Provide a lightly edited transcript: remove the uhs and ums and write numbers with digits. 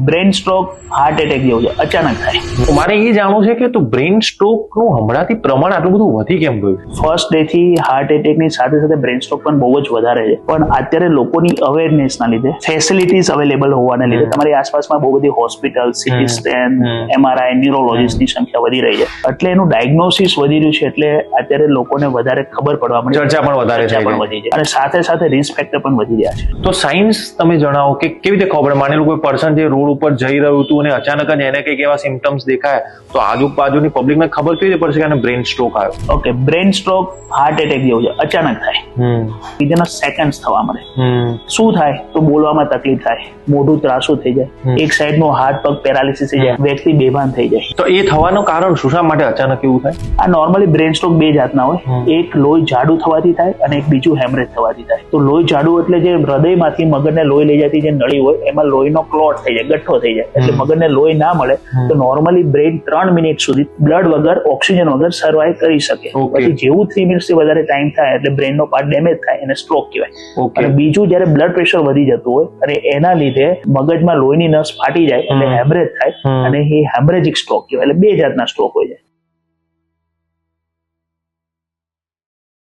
Brain stroke heart attack જેવું છે, અચાનક થાય. મારે એ જાણવું છે કે તો બ્રેન સ્ટ્રોક નું હમણાંથી પ્રમાણ આટલું બધું વધી કેમ ગયું? ફર્સ્ટ ડે થી હાર્ટ એટેક ની સાથે સાથે બ્રેન સ્ટ્રોક પણ બહુ જ વધારે છે. પણ અત્યારે લોકોની અવેરનેસ ના લીધે, ફેસિલિટીઝ અવેલેબલ હોવાના લીધે તમારી આસપાસમાં બહુ બધી હોસ્પિટલ, સીટી સ્કેન, MRI, ન્યુરોલોજીસ્ટની સંખ્યા વધી રહી છે. એટલે એનું ડાયગ્નોસિસ વધી રહ્યું છે. એટલે અત્યારે લોકોને વધારે ખબર પડવા મળી, ચર્ચા પણ વધારે વધી છે. અને સાથે સાથે રિસ્ક ફેક્ટર પણ વધી રહ્યા છે. તો સાયન્સ તમે જણાવો કે કેવી રીતે ખબર? માનેલું કોઈ પર્સન જે રોડ ઉપર જઈ રહ્યું હતું અને અચાનક જ એને કંઈક એવા સિમ્ટમ્સ દેખાય તો આજુબાજુની પબ્લિકને ખબર કેવી રીતે પડશે કે આને બ્રેન સ્ટ્રોક આવ્યો? Okay, brain stroke heart attack જેવું છે, અચાનક થાય. વિધિન સેકન્ડ્સ થવા મળે. શું થાય તો બોલવામાં તકલીફ થાય, મોઢું ત્રાસું થઈ જાય, એક સાઈડ નું હાથ પગ પેરાલિસિસ થઈ જાય, વ્યક્તિ બેભાન થઈ જાય. તો એ થવાનું કારણ શું? શા માટે અચાનક એવું થાય? આ નોર્મલી બ્રેન સ્ટ્રોક બે જાતના હોય. એક લોહી જાડું થવાથી થાય અને એક બીજું હેમરેજ થવાથી થાય. તો લોહી જાડું એટલે જે હૃદયમાંથી મગજને લોહી લઈ જતી જે નળી હોય એમાં લોહીનો ક્લોટ થઈ જાય, ગઠ્ઠો થઈ જાય. એટલે મગજને લોહી ના મળે તો નોર્મલી બ્રેન 3 મિનિટ સુધી બ્લડ વગર, ઓક્સિજન વગર સર્વાઈવ કરી શકે. પછી જેવું 3 મિનિટ થી વધારે ટાઈમ થાય એટલે બ્રેનનો પાર્ટ ડેમેજ થાય, એને સ્ટ્રોક કહેવાય. અને બીજું જયારે બ્લડ પ્રેશર વધી જતું હોય અને એના લીધે મગજમાં લોહીની નસ ફાટી જાય એટલે હેમરેજ થાય અને એ હેમરેજિક સ્ટ્રોક કહેવાય. એટલે બે જાતના સ્ટ્રોક હોય છે.